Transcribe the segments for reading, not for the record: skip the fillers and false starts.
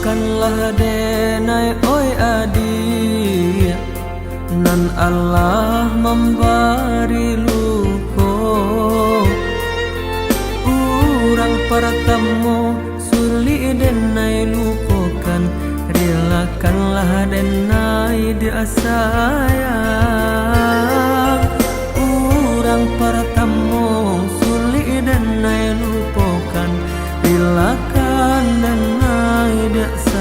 Maafkanlah denai oi adik, nan Allah memberi luko. Urang pertemu suli denai lupakan, relakanlah denai dia sayang. Urang pertemu suli denai lupakan, relakan denai dia sayang.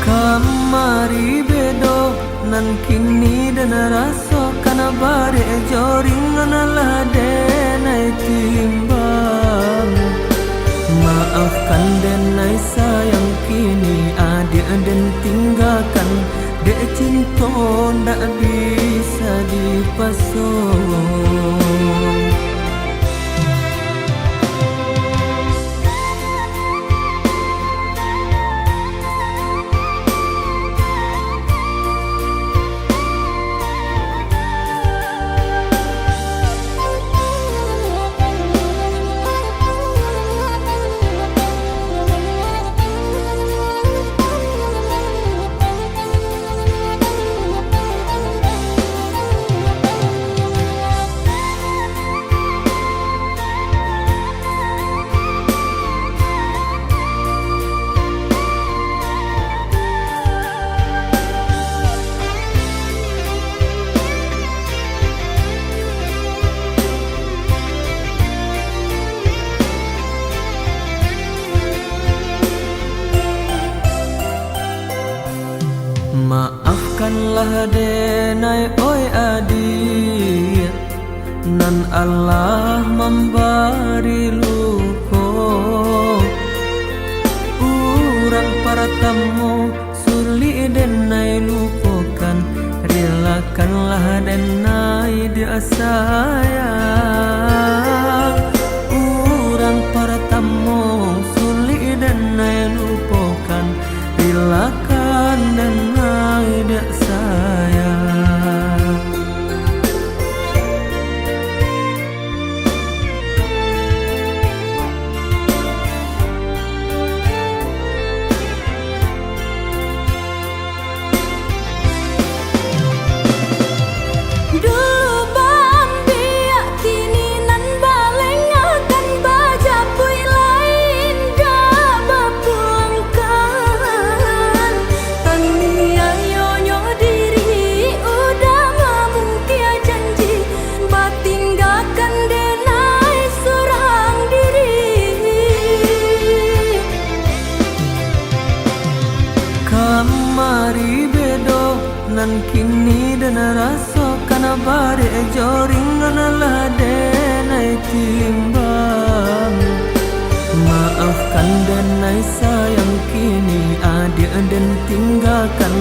Kamari bedo nan kini dan rasa kana bare joring analah denai timbang. Maafkan denai sayang kini adik dan tinggalkan, dek cinta ndak bisa dipasung. Maafkanlah denai oi adik, nan Allah memberi luko. Urang pertemu suli denai lupakan, relakanlah denai dia sayang. Urang pertemu suli denai lupakan, relakan denai dia sayang. Kamari bedo nan kini dan rasa kana bare joring analah denai timbang. Maafkan denai sayang kini adik dan tinggalkan,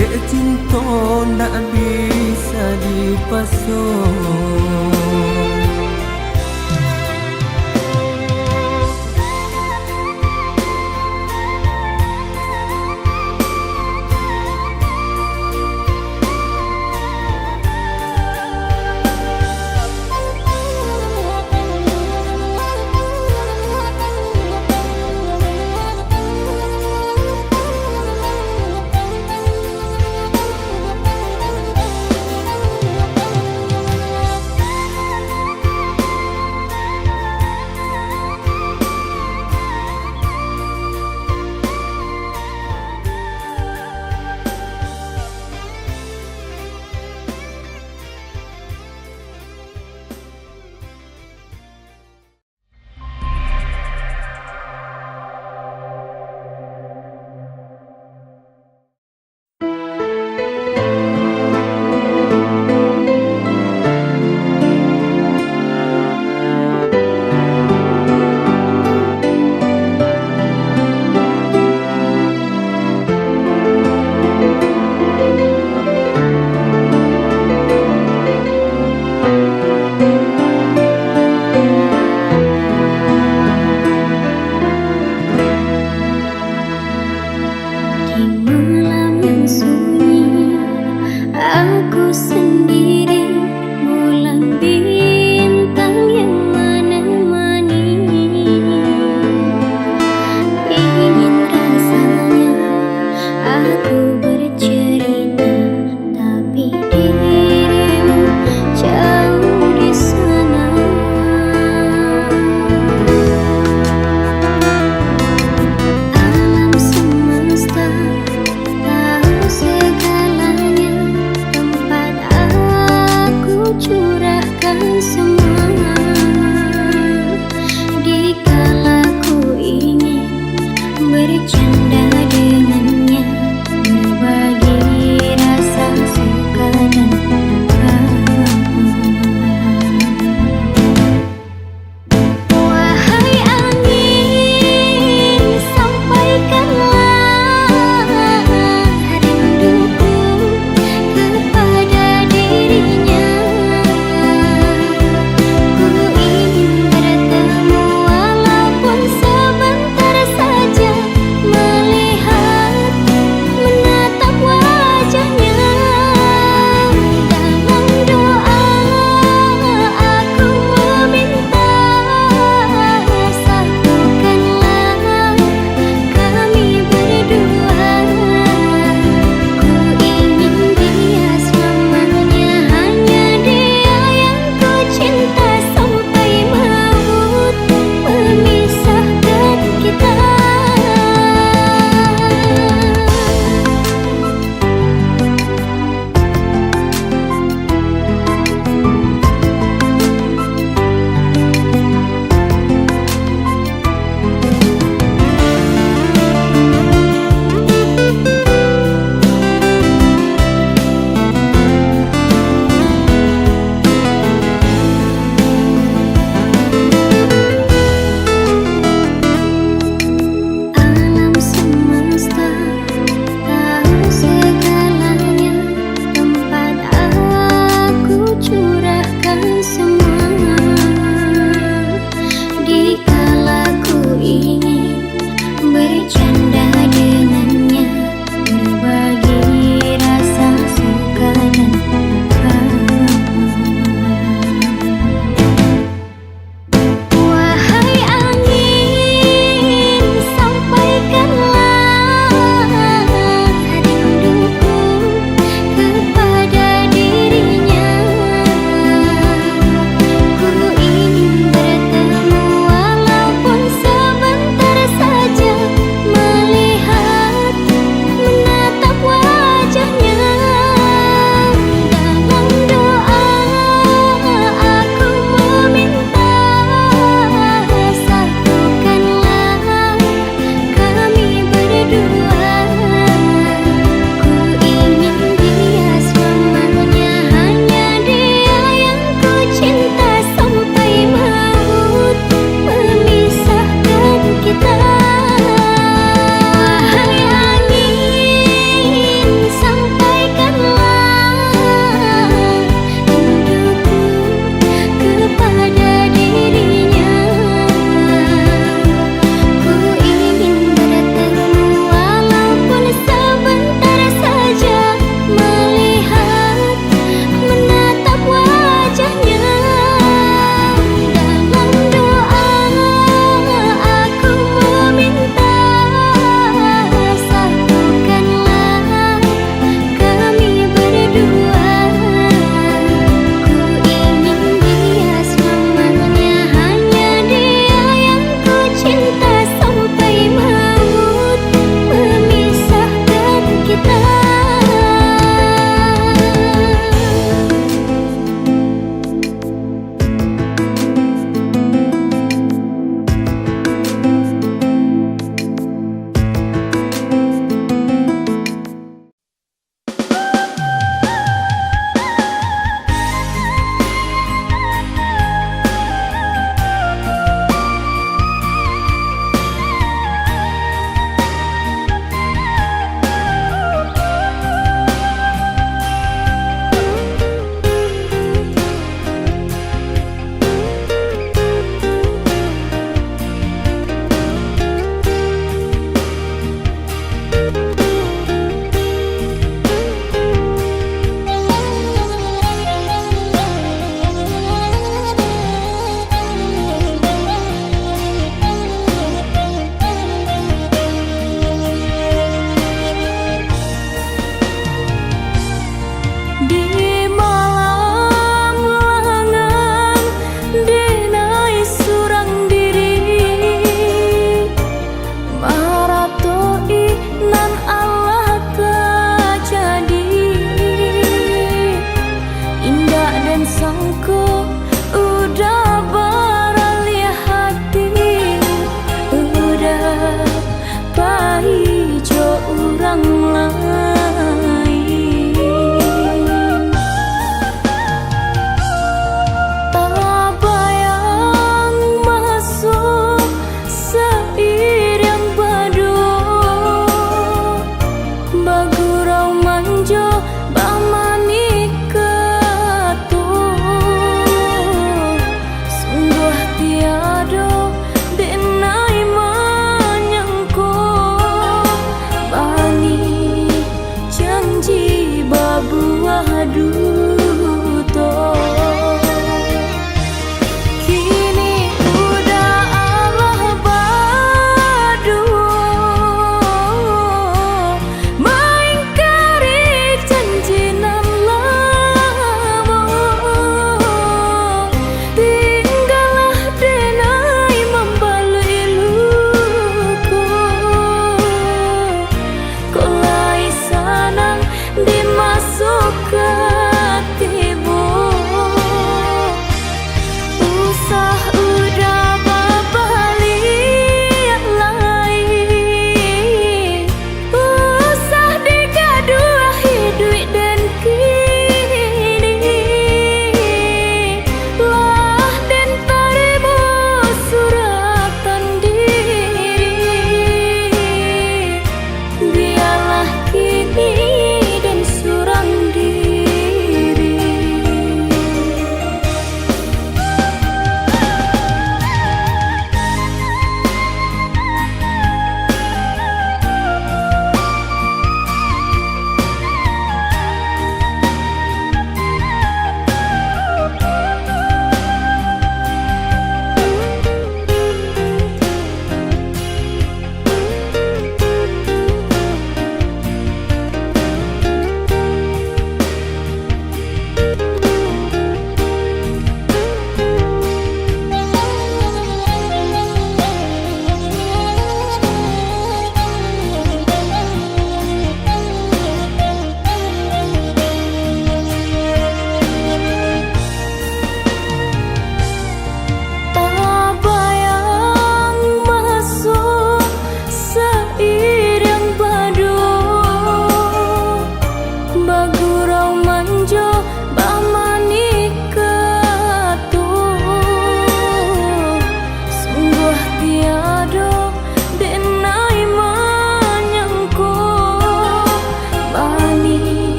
dek cinta ndak bisa dipasung.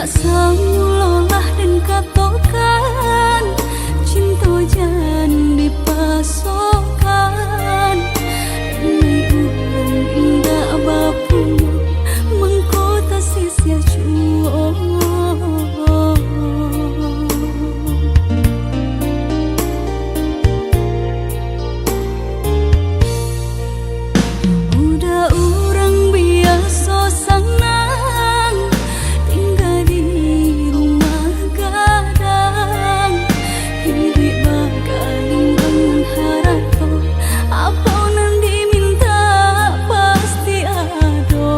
Gak samulolah dan katokan cinta jan dipasokan Nai ulung indah bapu mengkota sisia cuo Udah orang biasa senang tinggal di rumah gadang hidup bakaling bangun harato apa nan diminta pasti ada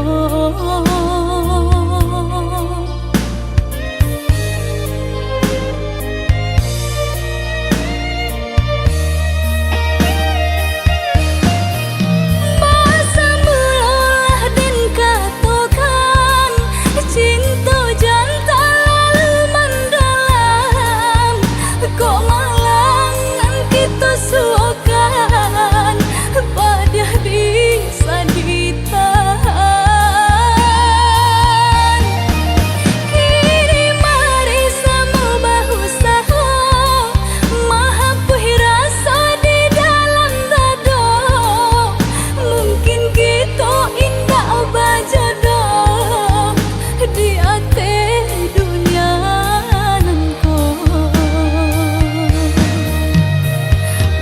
Masa mulolah dan katokan cinta jantan lalu mendalam kok malangan kita suokan pada bisa ditahan Kini mari sama bahu saho mahapuhi rasa di dalam dado mungkin kita indah bajodoh di ate dunia nangko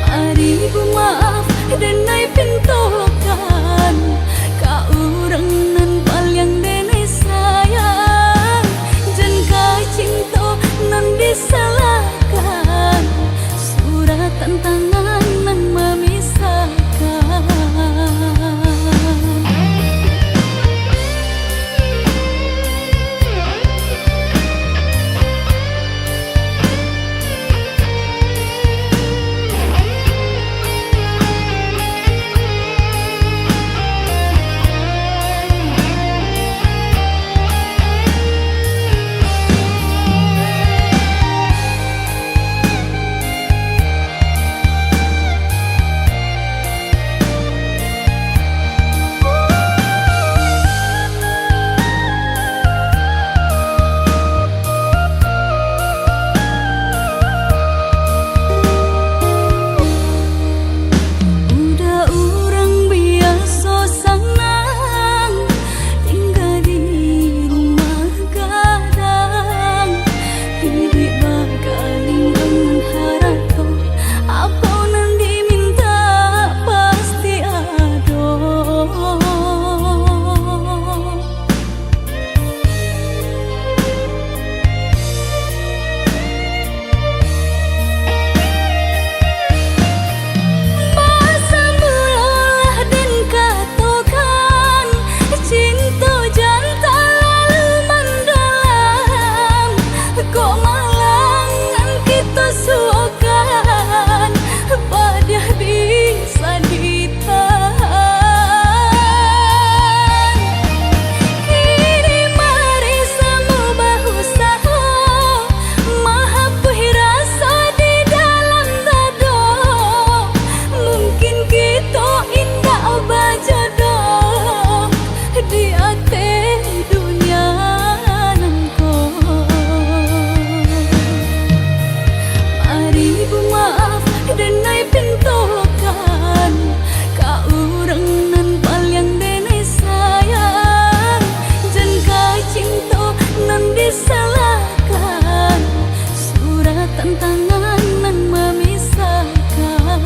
Mari bu maaf dan nai pintokan ka urang nan palyang denai sayang jan ka cinta nan disalahkan surat tantangan nan memisahkan Udah orang biasa senang tinggal di rumah gadang hidup bakaling bangun harato apa nan diminta pasti ada Masa mulolah dan katokan cinta jantan lalu mendalam kok malangan kita suokan pada bisa ditahan Kini mari sama bahu saho mahapuhi rasa di dalam dado mungkin kita indah bajodoh di ate dunia nangko Mari bu maaf dan nai pintokan ka urang nan palyang denai sayang jan ka cinta nan disalahkan surat tantangan nan memisahkan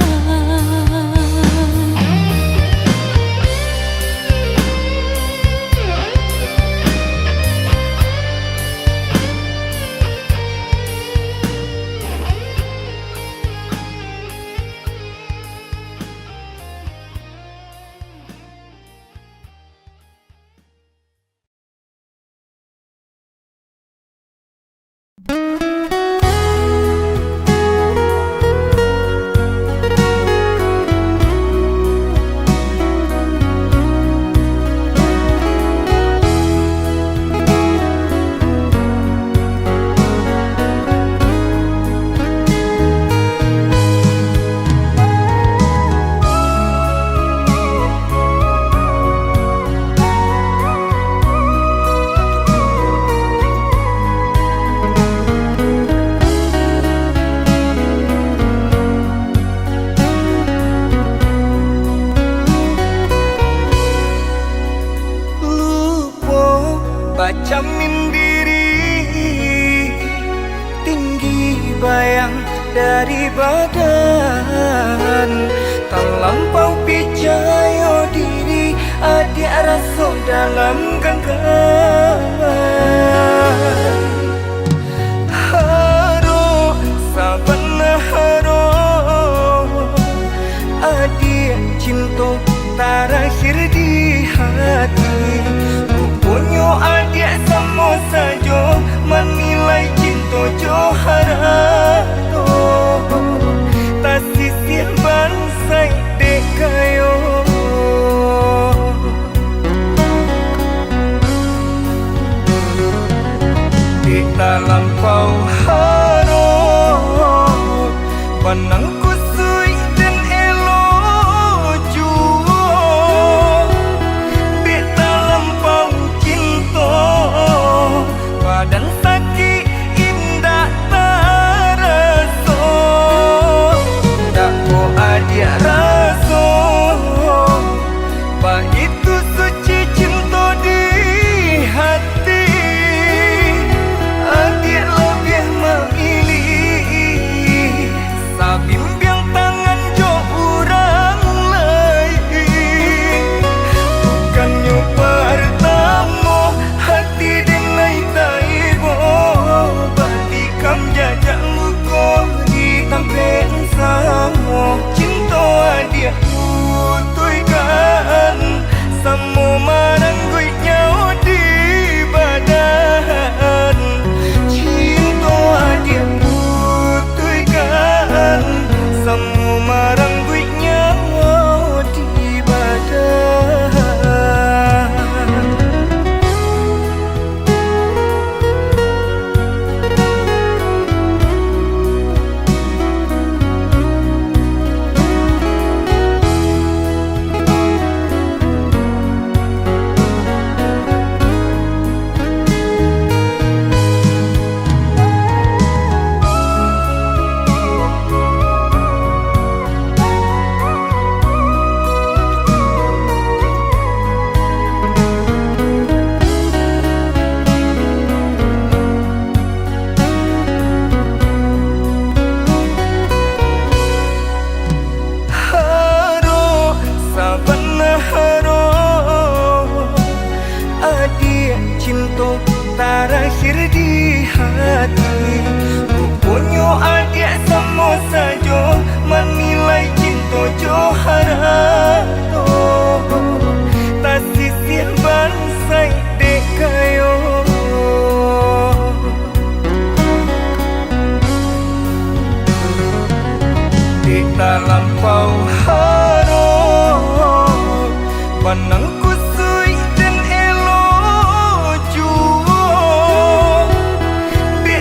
Pacamin diri tinggi bayang dari badan, terlampau percaya diri adik rasa dalam genggaman. Haro sabana haro adik cinta terakhir di hati. Punya adik sama saja menilai cinta joharato, tak sisih bansai dekayo. Di dalam kau harap panangku sui dan elok jua. Di dalam kau cinta badan sakit indah terasa. Tak ko adik rasa bah itu suci cinta di hati. Adik lebih memilih sabimbiang tangan jo orang lain. Bukannya pertama hati dinai taibo, batikam jajak muka di tampil sama. Cinta adik putuykan semua marang gue nyawa di badan. Cinta adik putuykan semua marang gue nyawa di badan. Haro sabana haro adik cinta terakhir di hati. Punya adik sama saja menilai cinta joharato, tak sisih bansai dekayo. Di dalam kau harap panangku sui dan elok jua. Di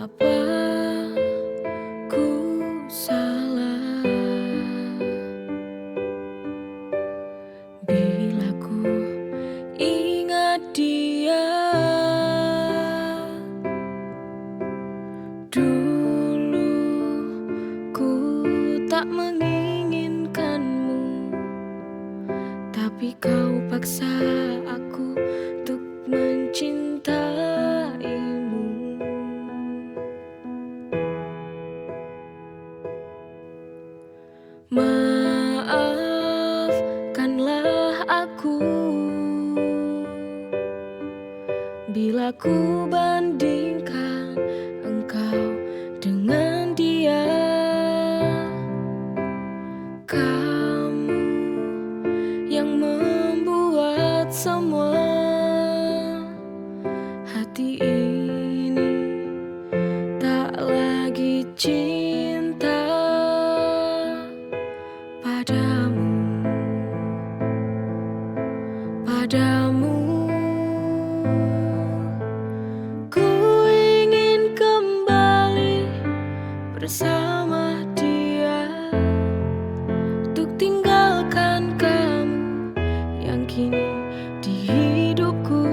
Apa ku salah bila ku ingat dia? Dulu ku tak menginginkanmu, tapi kau paksa aku untuk mencintaimu. Maafkanlah aku bila ku bandingkan engkau dengan dia. Kamu yang membuat semua hati ini tak lagi cinta padamu, padamu. Ku ingin kembali bersama dia, untuk tinggalkan kamu yang kini di hidupku.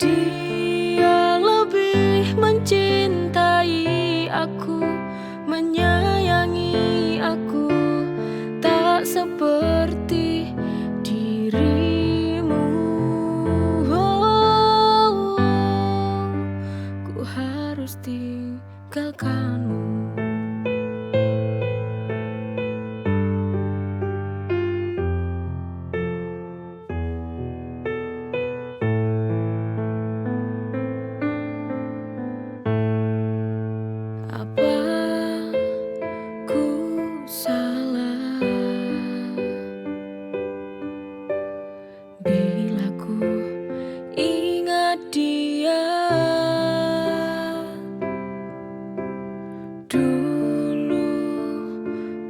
Dia lebih mencintai aku, menyayangi aku, tak seperti dirimu. Ku harus tinggalkanmu. Apa ku salah bila ku ingat dia? Dulu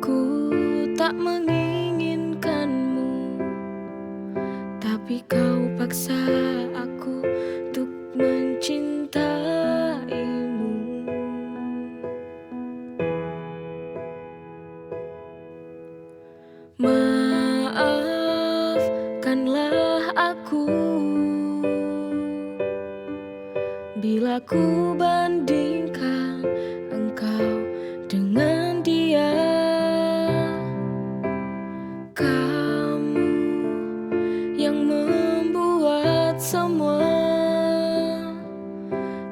ku tak menginginkanmu, tapi kau paksa aku untuk mencintaimu. Maafkanlah aku bila ku bandingkan engkau dengan dia. Kamu yang membuat semua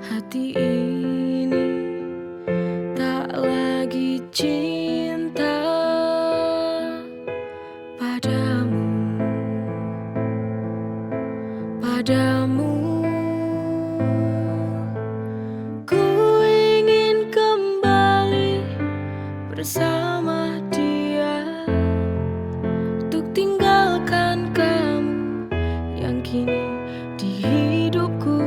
hati ini tak lagi cinta padamu, padamu. Ku ingin kembali bersama dia, untuk tinggalkan kamu yang kini di hidupku.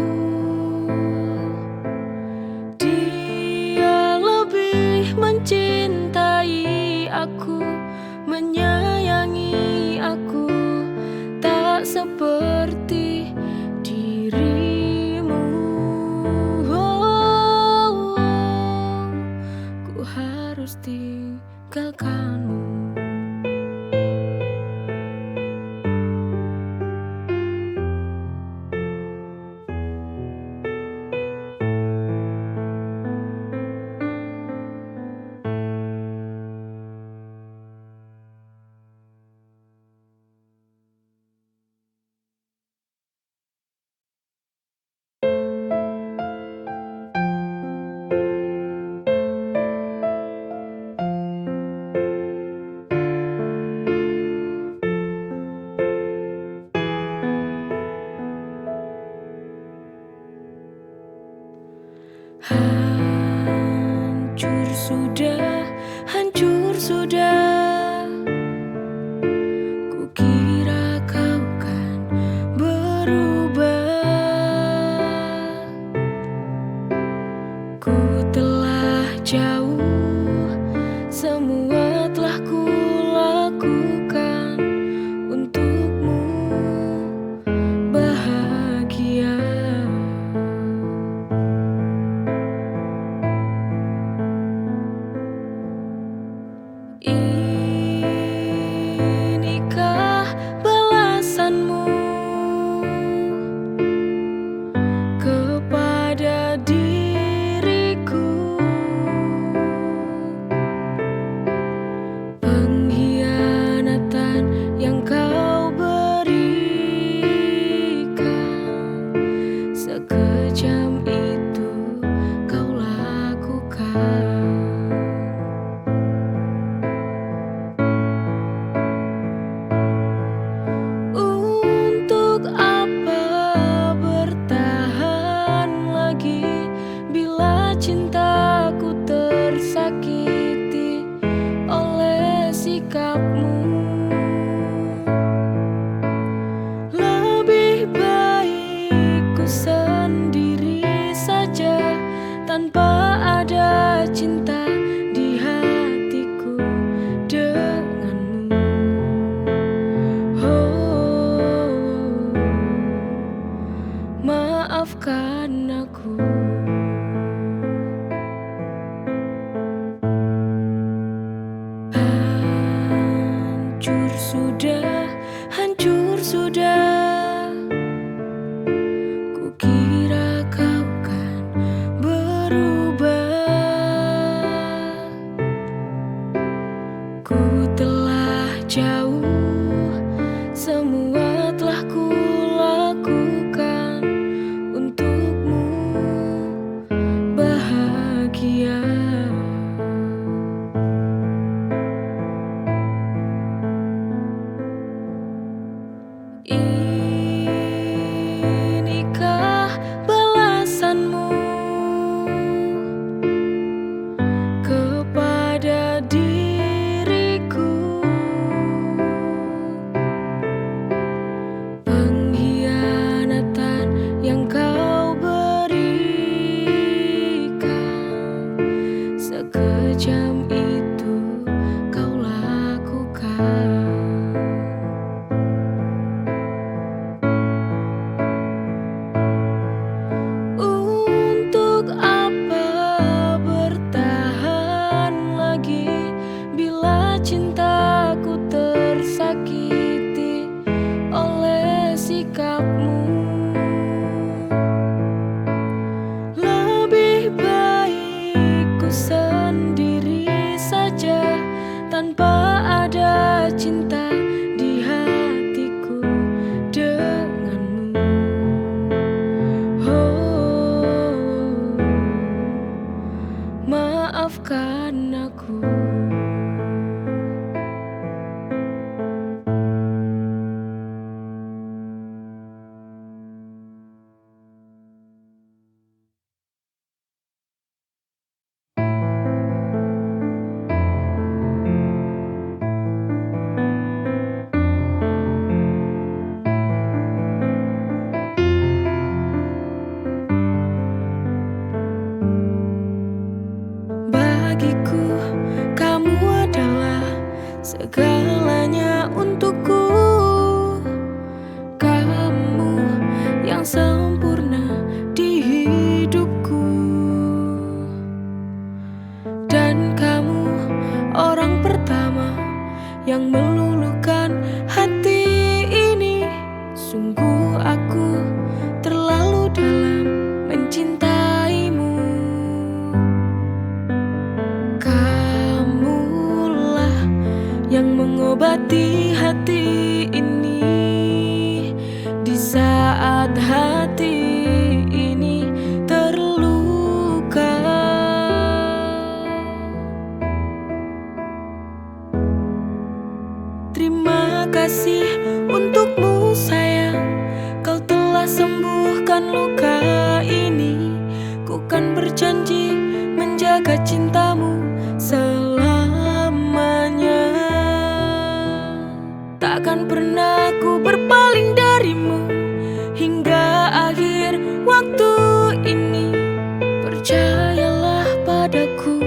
Dia lebih mencintai aku, menyayangi aku, tak seperti dirimu. Ku harus tinggalkanmu. Hancur sudah, hancur sudah. Kukira kau kan berubah. Ku telah jauh, semua telah ku lakukan untukmu bahagia. maafkan aku. Hancur sudah, kukira kau kan berubah. Ku telah jauh, semua telah kulakukan untukmu bahagia. Inikah balasanmu kepada diriku? Pengkhianatan yang kau berikan, sekejam itu kau lakukan. Untuk apa bertahan lagi bila cintaku tersakiti oleh sikapmu? Lebih baik ku sendiri saja tanpa ada cinta di hatiku denganmu. Maafkan aku. Bagiku, kamu adalah segalanya untukku. Kamu yang sempurna di hidupku, dan kamu orang pertama yang meluluhkan hati ini. Sungguh aku terlalu dalam mencintaimu. Kamulah yang mengobati hati ini di saat hati ini terluka. Terima kasih untukmu sayang, kau telah sembuhkan luka ini. Ku kan berjanji menjaga cintamu selamanya. Takkan pernah ku berpaling darimu hingga akhir waktu ini. Percayalah padaku,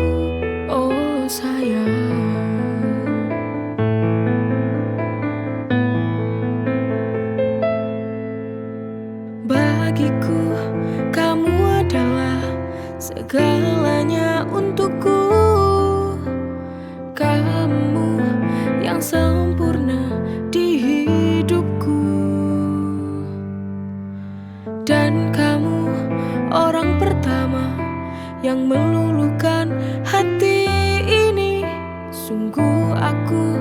oh sayang. Bagiku, kamu adalah segalanya untukku. Kamu yang sempurna di hidupku, dan kamu orang pertama yang meluluhkan hati ini. Sungguh aku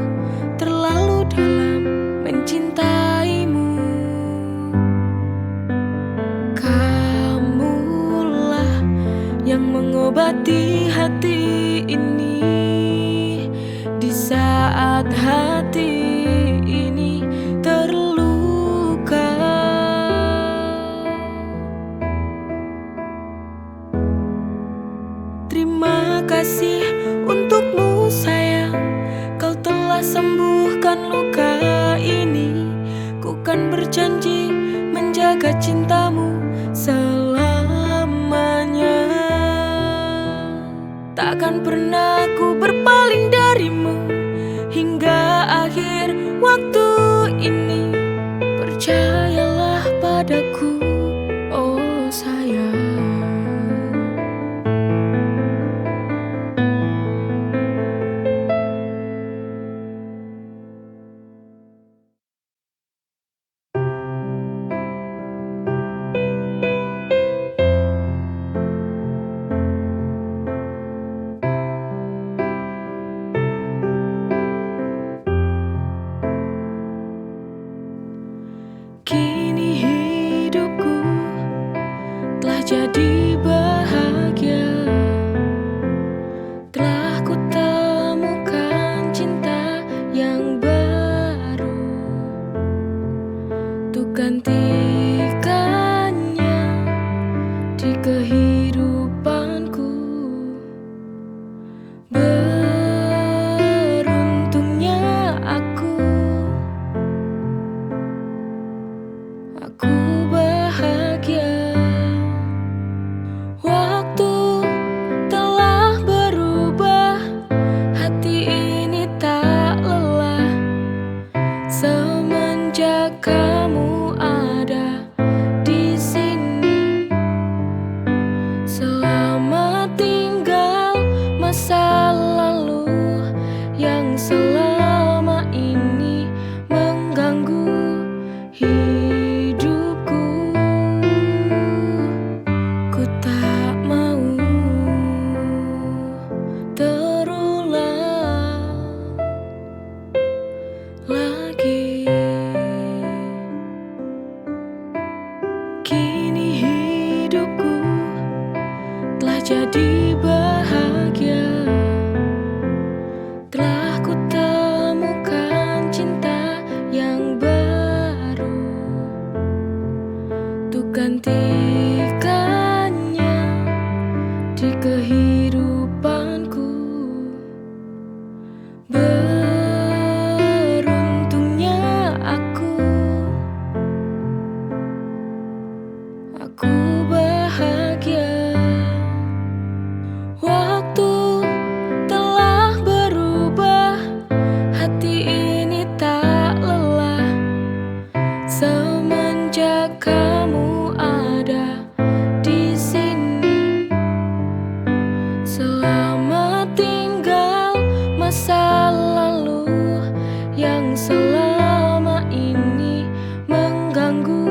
terlalu dalam mencintaimu. Kamulah yang mengobati hati ini di saat hati ini terluka. Terima kasih untukmu sayang, kau telah sembuhkan luka ini. Ku kan berjanji menjaga cintamu selamanya. Takkan pernah ku berpaling darimu hingga akhir waktu ini. Percayalah padaku, oh jadi bahagia. Telah ku temukan cinta yang baru, untuk gantikannya di kehidupanku. Beruntungnya aku bahagia. Waktu telah berubah, hati ini tak lelah semenjak kamu ada di sini. Selamat tinggal masa lalu yang selama ini mengganggu hidupku. Ku tak mau terulang lagi. Kini hidupku telah jadi bahagia. Telah ku temukan cinta yang baru, untuk gantikannya di kehidupanku. Beruntungnya aku bahagia. Waktu telah berubah, hati ini tak lelah semenjak kamu ada di sini. Selamat tinggal masa lalu yang selama ini mengganggu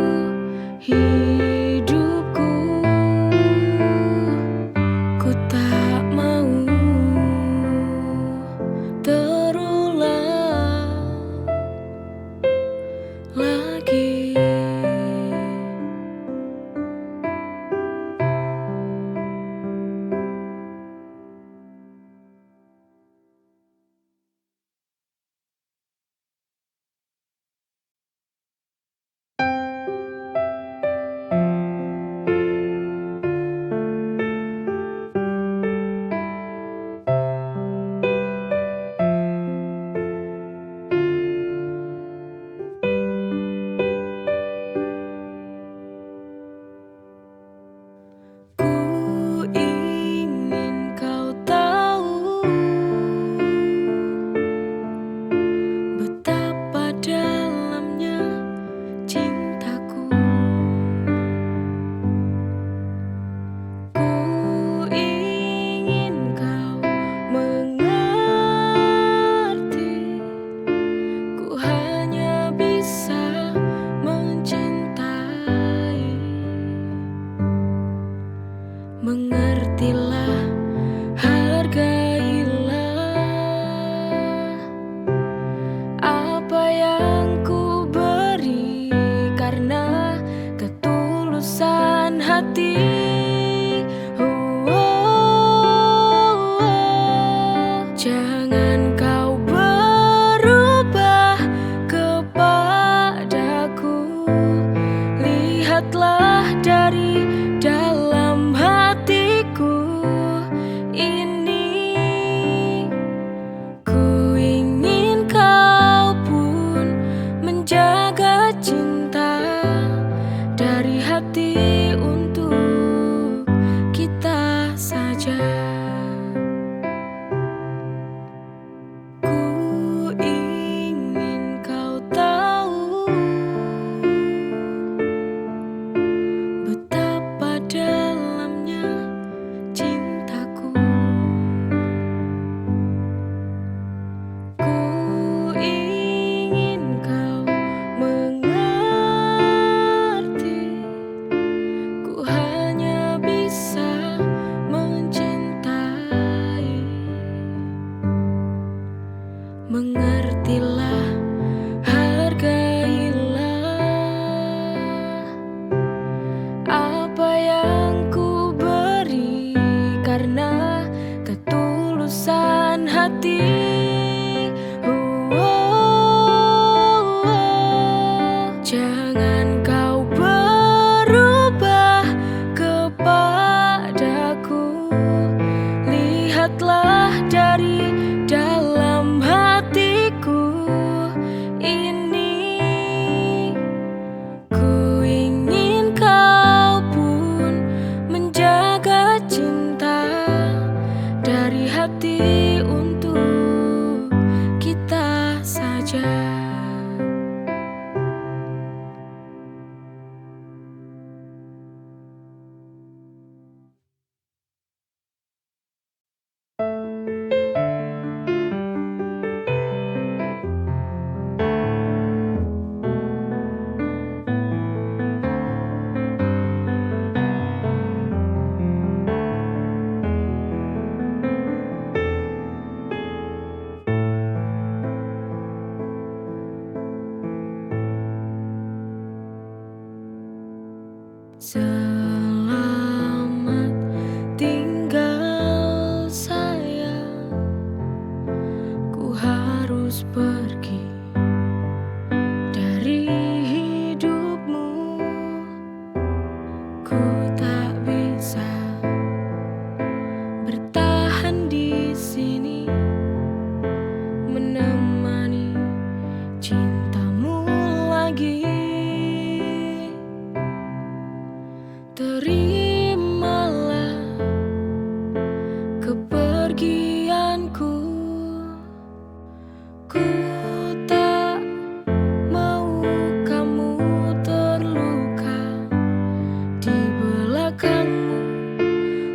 hidupku. Ku tak mau terulang lagi. Ku ingin kau tahu betapa dalamnya cintaku. Ku ingin kau mengerti, ku hanya bisa mencintai. Mengertilah, hargailah apa yang ku beri karena ketulusan hati. Jangan kau berubah kepadaku, lihatlah dari dalam hatiku ini. Ku ingin kau pun menjaga cinta dari hati untuk kita saja. Ku ingin kau tahu betapa dalamnya cintaku. Ku ingin kau mengerti, ku hanya bisa mencintai. Mengertilah, hargailah apa yang Selamat tinggal sayang, ku harus pergi dari hidupmu. Ku tak bisa bertahan di sini, menemani cintamu lagi. Terimalah kepergianku, ku tak mau kamu terluka di belakangmu.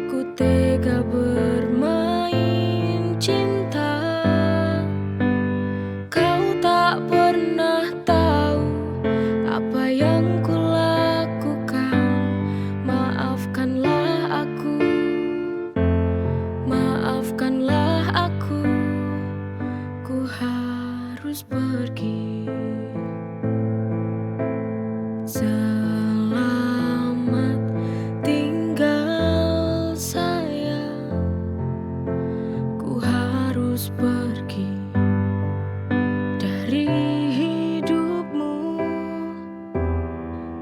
Ku tega bermain cinta, kau tak pernah tahu apa yang ku lakukan. Maafkanlah aku, maafkanlah aku, ku harus pergi. Selamat tinggal sayang, ku harus pergi dari hidupmu.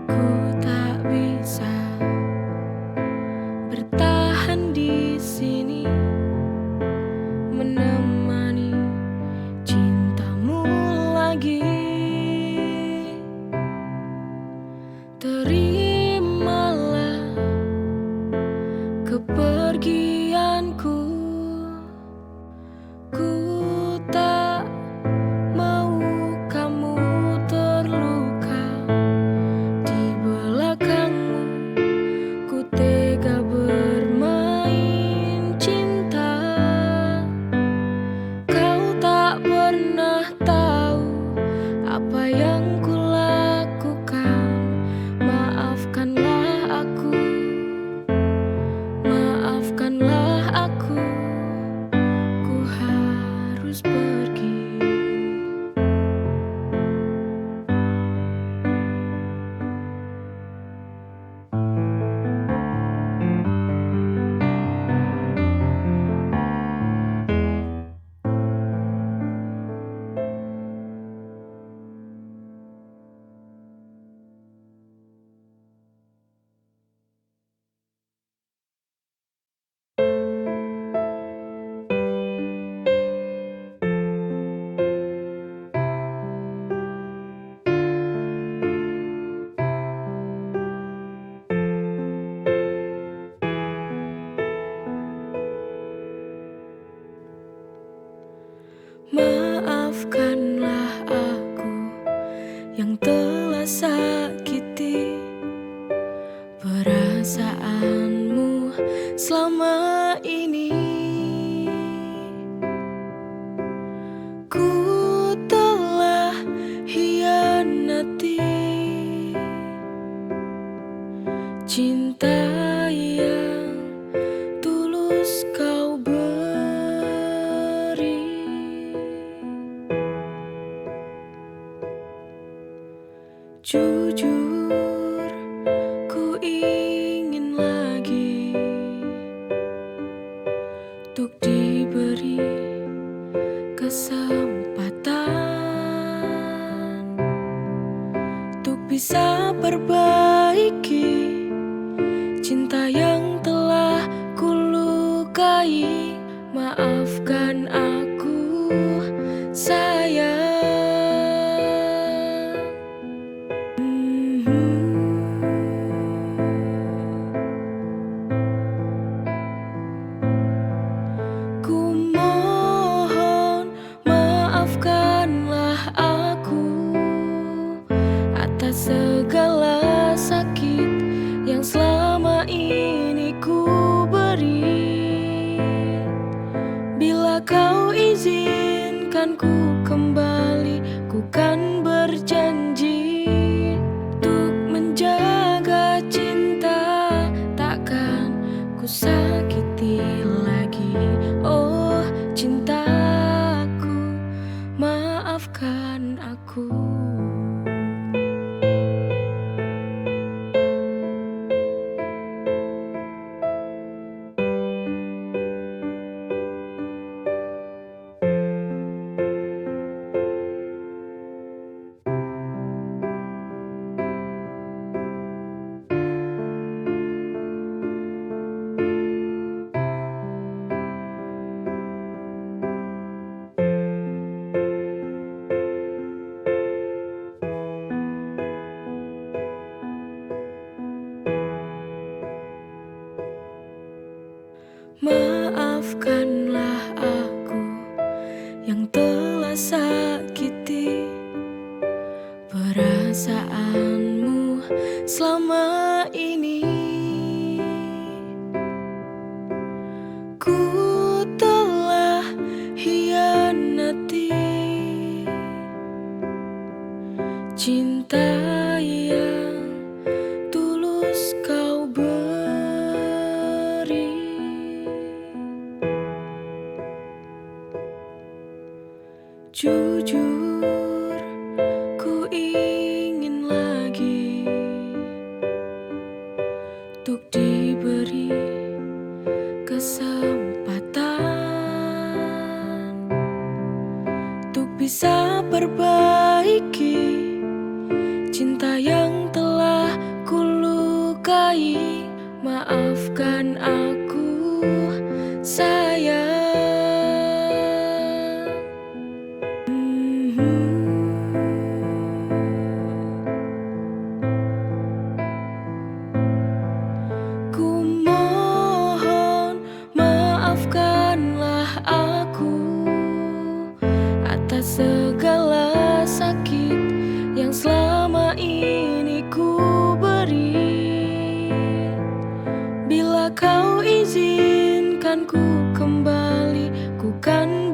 Ku tak bisa bertahan di sini, menemani cintamu lagi. Terimalah kepergianku, ku tak mau kamu terluka di belakangmu. Ku tega bermain cinta, kau tak pernah tahu apa yang ku lakukan. Maafkanlah aku, maafkanlah aku, ku harus pergi. Maafkanlah aku yang telah sakiti perasaanmu selama ini. Ku telah hianati cinta yang tulus kau beri. Jujur, ku ingin lagi untuk diberi kesempatan untuk bisa perbaiki cinta yang telah ku lukai. Maafkan aku, sayang. Ku mohon maafkanlah aku atas segala sakit yang selama ini ku beri. Maafkanlah aku yang telah sakiti perasaanmu selama ini. Ku telah hianati cinta yang tulus kau beri. Jujur, ku ingin lagi untuk diberi kesempatan untuk bisa perbaiki cinta yang telah kulukai. Maafkan aku, sayang. Ku mohon maafkanlah aku atas segala sakit yang selama ini ku beri. Bila kau izinkan ku kembali, ku kan